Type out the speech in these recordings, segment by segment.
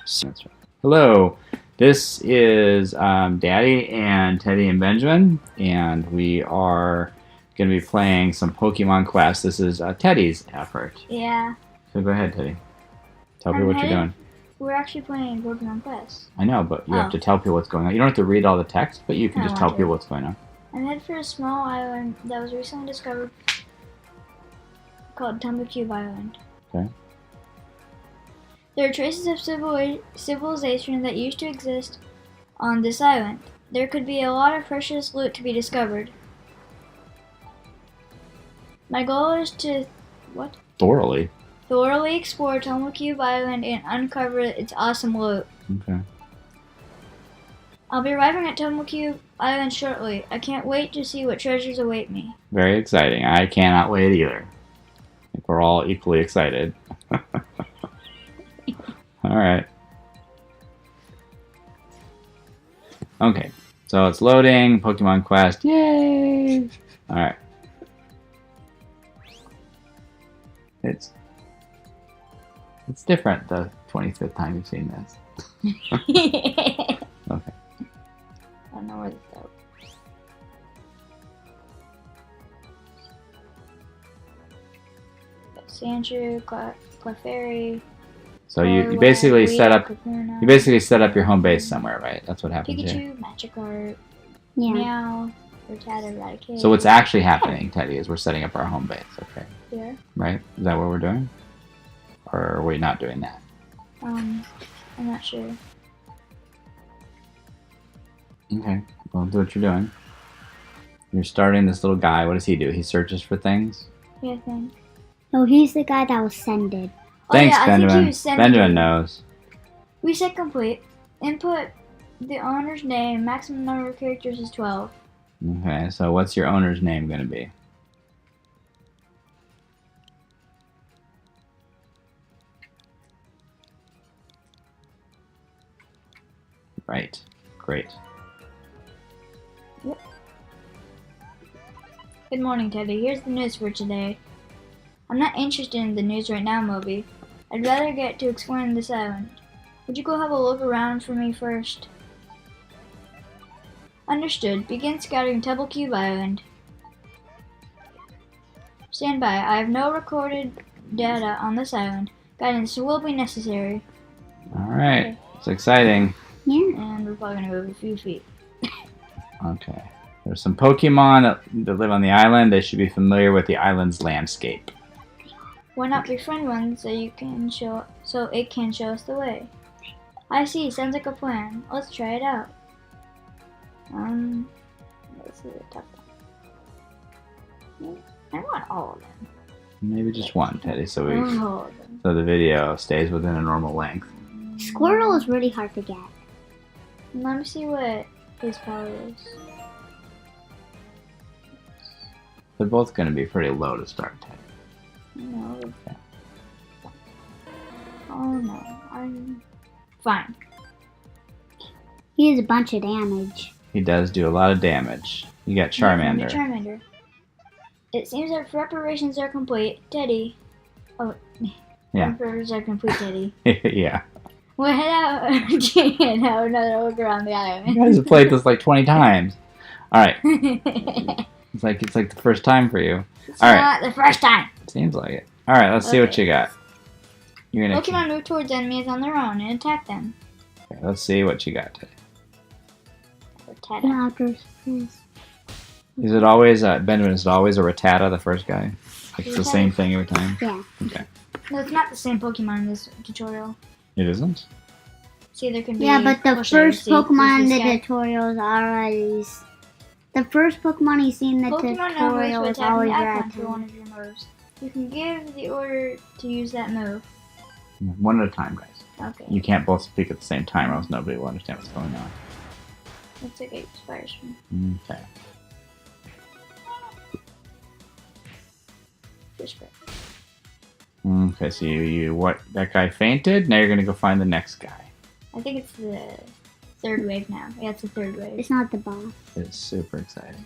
That's right. Hello, this is Daddy and Teddy and Benjamin, and we are going to be playing some Pokemon Quest. This is Teddy's effort. Yeah. So go ahead, Teddy. Tell people what you're doing. We're actually playing Pokemon Quest. I know, but you have to tell people what's going on. You don't have to read all the text, but you can just tell people what's going on. I'm headed for a small island that was recently discovered called Tumblecube Island. Okay. There are traces of civilization that used to exist on this island. There could be a lot of precious loot to be discovered. My goal is to thoroughly explore Tumblecube Island and uncover its awesome loot. Okay. I'll be arriving at Tumblecube Island shortly. I can't wait to see what treasures await me. Very exciting. I cannot wait either. I think we're all equally excited. Alright. Okay. So it's loading. Pokemon Quest. Yay! Alright. It's different the 25th time you've seen this. Okay. I don't know where this goes. Sandshrew, Clefairy. So you basically set up your home base somewhere, right? That's what happens here. Pikachu, Magikarp, Meow, Rattata, Raticate. So what's actually happening, Teddy, is we're setting up our home base, okay? Yeah. Right? Is that what we're doing? Or are we not doing that? I'm not sure. Okay, well, do what you're doing. You're starting this little guy. What does he do? He searches for things? Yeah, I think. No, he's the guy that was sended. Thanks, yeah, Benjamin. I think he was sended. Benjamin knows. Reset complete. Input the owner's name. Maximum number of characters is 12. Okay, so what's your owner's name going to be? Right. Great. Yep. Good morning, Teddy. Here's the news for today. I'm not interested in the news right now, Moby. I'd rather get to exploring this island. Would you go have a look around for me first? Understood. Begin scouting Tumblecube Island. Stand by. I have no recorded data on this island. Guidance will be necessary. Alright. Okay. It's exciting. Yeah. And we're probably going to move a few feet. Okay. There's some Pokemon that live on the island. They should be familiar with the island's landscape. Why not befriend one so it can show us the way? I see. Sounds like a plan. Let's try it out. This is a tough one. I want all of them. Maybe just one, Teddy, so All of them. so the video stays within a normal length. Squirtle is really hard to get. Let me see what his power is. They're both going to be pretty low to start, Teddy. No. Okay. Oh no. I'm fine. He has a bunch of damage. He does do a lot of damage. You got Charmander. Charmander. It seems that preparations are complete. Teddy. Oh. Yeah. Preparations are complete, Teddy. Yeah. We'll head out and have another look around the island. You guys have played this like 20 times. Alright. It's like the first time for you. It's All right. not the first time. Seems like it. Alright, let's see what Okay. you got. You're gonna Pokemon move towards enemies on their own and attack them. Okay, let's see what you got today. Rattata. Is it always Benjamin, is it always a Rattata, the first guy? Like it's the same thing every time? Yeah. Okay. No, it's not the same Pokemon in this tutorial. It isn't? See, there can be. Yeah, but the well, sure, first see, Pokemon in this the guy. tutorial is always... The first Pokemon you see in the Pokemon tutorial knows is to attack always the icon for Rattata. one of your moves. You can give the order to use that move. One at a time, guys. Okay. You can't both speak at the same time, or else nobody will understand what's going on. Looks like it expires from Okay. Whisper. Okay, so that guy fainted, now you're gonna go find the next guy. I think it's the third wave now. Yeah, it's the third wave. It's not the boss. It's super exciting.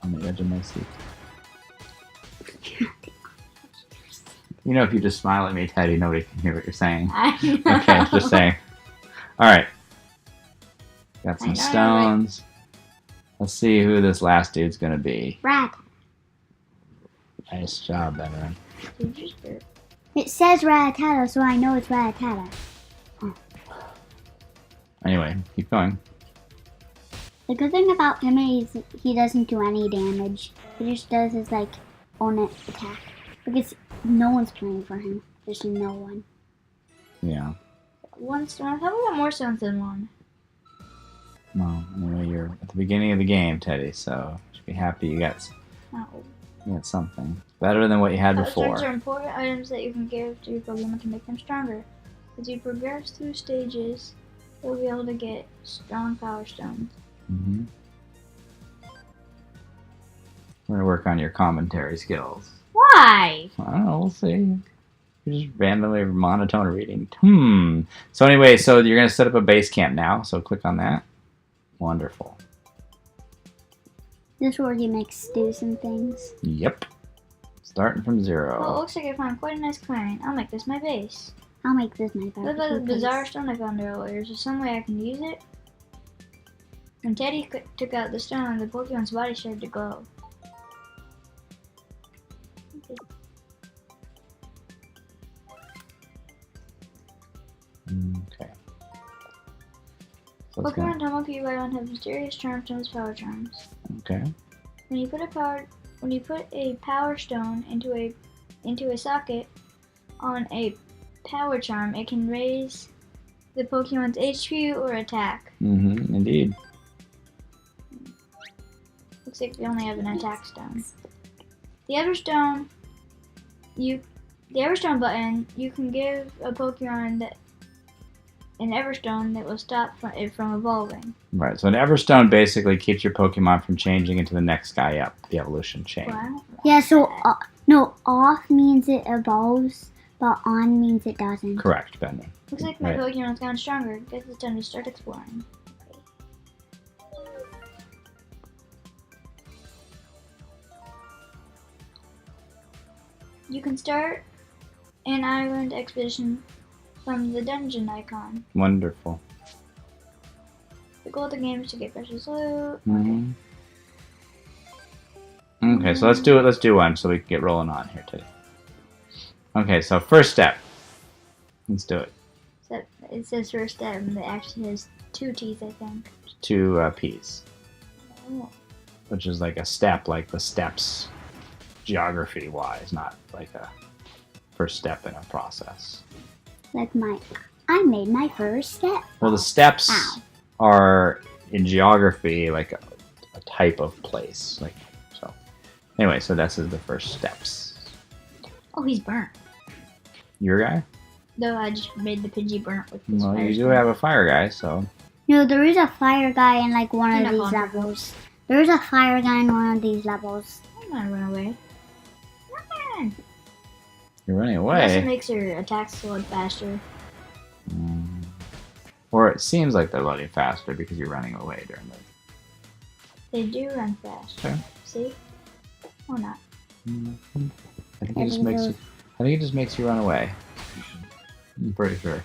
On the edge of my seat. You know, if you just smile at me, Teddy, nobody can hear what you're saying. I know. Okay, just saying. Alright. Got I some know, stones. Let's see who this last dude's gonna be. Rat. Nice job, Benjamin. Did you just burp? It says Rattata, so I know it's Rattata. Anyway, keep going. The good thing about him is he doesn't do any damage. He just does his like own attack. Because no one's playing for him. There's no one. Yeah. One stone. How we got more stones than one? Well, anyway, you're at the beginning of the game, Teddy, so you should be happy you got something. Better than what you had Power stones are before. important items that you can give to your Pokemon to make them stronger. As you progress through stages, you'll be able to get strong power stones. Mm-hmm. We're gonna work on your commentary skills. Why? I don't know, we'll see. You're just randomly monotone reading. So anyway, so you're gonna set up a base camp now, so click on that. Wonderful. This is where he makes stews and things. Yep. Starting from Well, it zero. looks like I found quite a nice clearing. I'll make this my base. I'll make this my What about the barbecue bizarre place. stone I found earlier? Is there some way I can use it? When Teddy took out the stone, the Pokemon's body started to glow. Okay. So it's gonna, Pokemon Tomoki Raihan have mysterious charms known as power charms. okay. When you put a power stone into a socket on a power charm, it can raise the Pokemon's HP or attack. Mm-hmm. Indeed. Looks like we only have an attack stone. The Everstone button, you can give a Pokemon an Everstone that will stop it from evolving. Right. So an Everstone basically keeps your Pokemon from changing into the next guy up the evolution chain. Well, I don't want Yeah, so that. no, off means it evolves, but on means it doesn't. Correct, Benjamin. Looks like my Right. Pokemon's gotten stronger. Guess it's time to start exploring. You can start an island expedition from the dungeon icon. Wonderful. The goal of the game is to get precious loot. Mm-hmm. Okay, so let's do it. Let's do one so we can get rolling on here too. Okay, so first step. Let's do it. So it says first step, and it actually has 2 T's, I think. 2 P's, Oh. which is like a step, like the steps, geography-wise, not like a first step in a process. Like I made my first step. Well, the steps Ow. are in geography like a type of place, like so. Anyway, so this is the first steps. Oh, he's burnt. Your guy? Though I just made the Pidgey burnt with this Well, fire you do stone. have a fire guy, so No, there is a fire guy in like one You're of not these going for levels. There is a fire guy in one of these levels. I'm gonna run away. Run! you're running Unless it away. makes her attacks load faster. Mm. Or it seems like they're loading faster because you're running away during the. They do run fast. Okay. See? Or not. I think it just makes you run away. I'm pretty sure.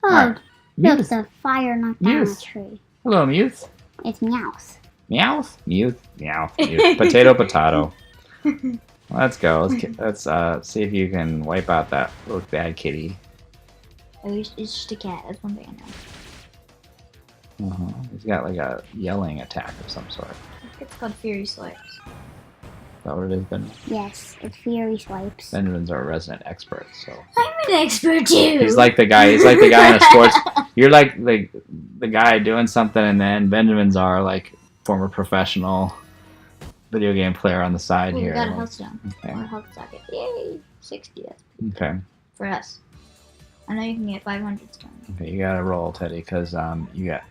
Oh, Alright. look, Meowth. the fire knocked down a Meowth. tree. Hello, Meowth. It's Meowth. Meowth. Meowth. Meowth. Meowth. Potato. Potato. Let's go. Let's see if you can wipe out that little bad kitty. At least it's just a cat. That's one thing I know. He's got like a yelling attack of some sort. I think it's called Fury Swipes. Is that what it is, Ben? Yes, it's Fury Swipes. Benjamin's our resident expert, so I'm an expert too! he's like the guy. He's like the guy in a sports. You're like the guy doing something, and then Benjamin's our like former professional video game player on the side Ooh, we here. got a health stone. Okay. Or a health socket. Yay! 60, that's Okay. for us. I know you can get 500 stones. Okay. You gotta roll, Teddy, because you got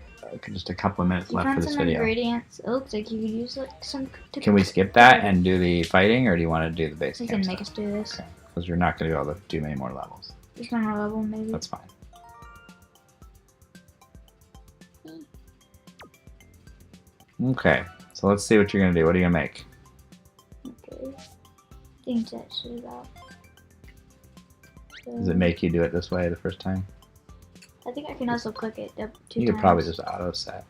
just a couple of minutes You left for found this some video. ingredients. It looks like you could use like some to Can we skip that and do the fighting, or do you want to do the base You camp can make stuff? us do this. Okay. Because you're not going to be able to do many more levels. Just one more level, maybe. That's fine. Okay, so let's see what you're going to do. What are you going to make? Okay. Things that shit about. Does it make you do it this way the first time? I think I can also click it up 2 You times. could probably just auto set.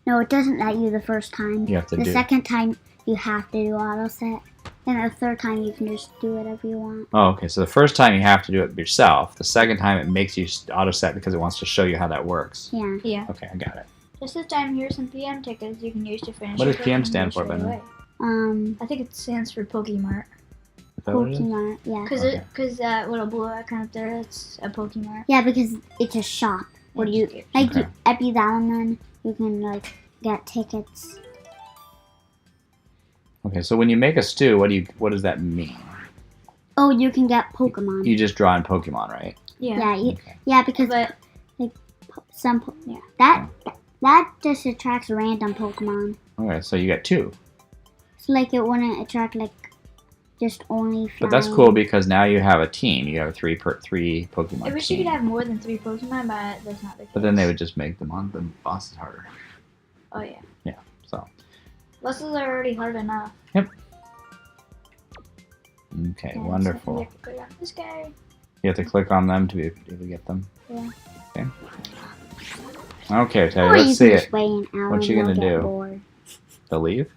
No, it doesn't let you the first time. You have to The do. second time you have to do auto set. And the third time you can just do whatever you want. Oh, okay. So the first time you have to do it yourself. The second time it makes you auto set because it wants to show you how that works. Yeah. Yeah. Okay, I got it. Just this time, here's some PM tickets you can use to finish. What your does PM Pokemon stand race for, right Benjamin? away. I think it stands for Pokemart. Is that what it is? Pokemon, yeah. Cause that little blue icon up there, that's a Pokemart. Yeah, because it's a shop where you like Okay. at Bethesda, you can like get tickets. Okay, so when you make a stew, what does that mean? Oh, you can get Pokemon. You just draw in Pokemon, right? Yeah. Okay. Yeah, because But yeah, that just attracts random Pokemon. Okay, so you got 2. So like it wouldn't attract like just only. But that's flying. cool because now you have a team. You have a three Pokemon I wish you team. could have more than 3 Pokemon, but that's not the case. But then they would just make the bosses harder. Oh yeah. Yeah, so. Bosses are already hard enough. Okay, Yeah, wonderful. So you have to click on this guy. You have to click on them to be able to get them? Yeah. Okay. Okay, Teddy, Or you let's can see just it. wait an hour. What and you gonna they'll get do? bored. They'll leave?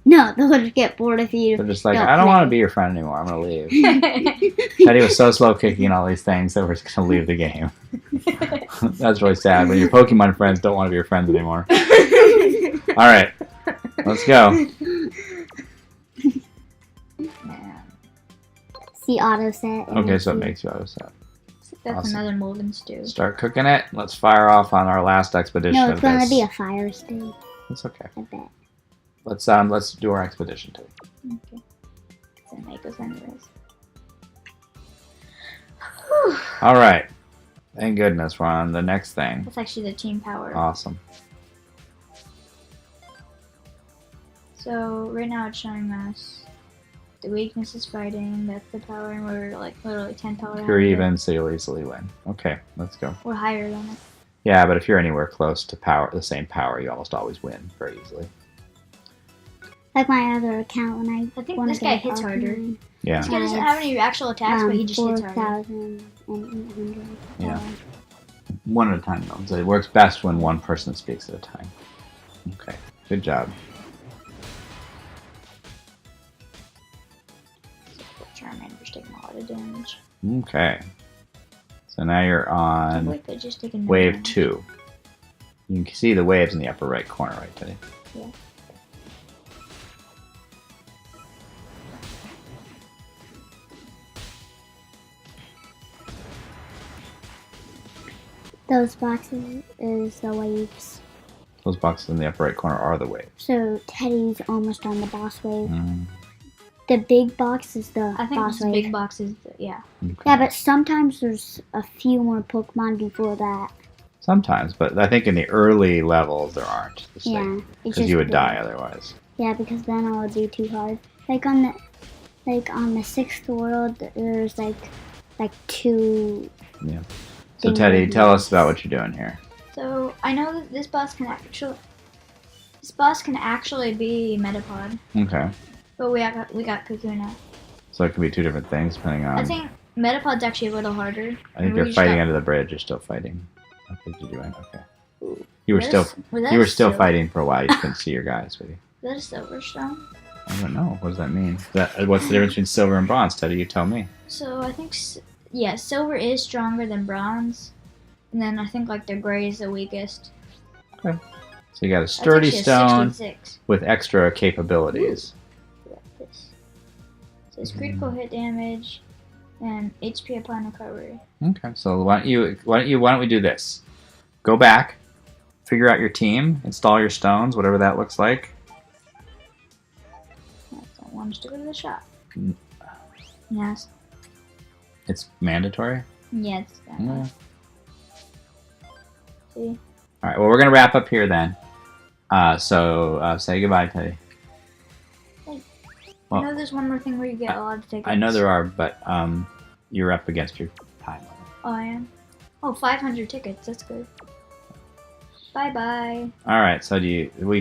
No, they'll just get bored if you. They're just like, Don't I don't want to play. be your friend anymore. I'm going to leave. Teddy was so slow kicking all these things that we're just going to leave the game. That's really sad when your Pokemon friends don't want to be your friends anymore. All right, let's go. See auto set. and Okay, so it see- makes you auto set. That's Awesome. another Molten Stew. Start cooking it. Let's fire off on our last expedition No, of it's gonna this. be a fire stew. It's okay. I bet. Let's do our expedition too. Okay. So make us anyways. All right. Thank goodness we're on the next thing. That's actually the team power. Awesome. So right now it's showing us the weakness is fighting, that's the power, and we're like literally 10 power. If you're out of it. even, so you'll easily win. Okay, let's go. We're higher than it. Yeah, but if you're anywhere close to the same power, you almost always win very easily. Like my other account when I think wanna this guy get hits harder. Pokemon. Yeah. This guy doesn't have any actual attacks, but he just hits harder. 4,800. Yeah. One at a time, though. So it works best when one person speaks at a time. Okay, good job. Charmander's taking a lot of damage. Okay. So now you're I on wait, they're just taking no wave damage. 2. You can see the waves in the upper right corner, right, Teddy? Yeah. Those boxes is the waves. Those boxes in the upper right corner are the waves. So Teddy's almost on the boss wave. Mm, The big box is the I think boss this wave. big box is, yeah. okay. Yeah, but sometimes there's a few more Pokemon before that. Sometimes, but I think in the early levels there aren't. Yeah, it's Because just you would big. die otherwise. Yeah, because then it would be too hard. Like on the sixth world, there's like 2. Yeah. So Things Teddy, like tell us this. about what you're doing here. So I know that this boss can actually be Metapod, Okay. but we got Kakuna. So it can be 2 different things depending on. I think Metapod's actually a little harder. I think and we you're just fighting got- under the bridge. You're still fighting. I think you're doing okay. Ooh. You were Was still that you a were still sil- fighting for a while. You just couldn't see your guys, sweetie. Is that a silver stone? I don't know. What does that mean? What's the difference between silver and bronze? Teddy, you tell me. So I think, silver is stronger than bronze, and then I think like the gray is the weakest. So you got a That's sturdy actually a stone 66. with extra capabilities. Look at this. So it's critical hit damage and HP upon recovery. Okay. So why don't we do this? Go back, figure out your team, install your stones, whatever that looks like. I don't want us to go to the shop. Mm. Yes. It's mandatory. Yeah, it's that Yeah. one. See? All right. Well, we're gonna wrap up here then. So say goodbye, Teddy. Well, I know there's one more thing where you get a lot of tickets. I know there are, but you're up against your time limit. Oh, I am. Oh, 500 tickets. That's good. Bye bye. All right. So we can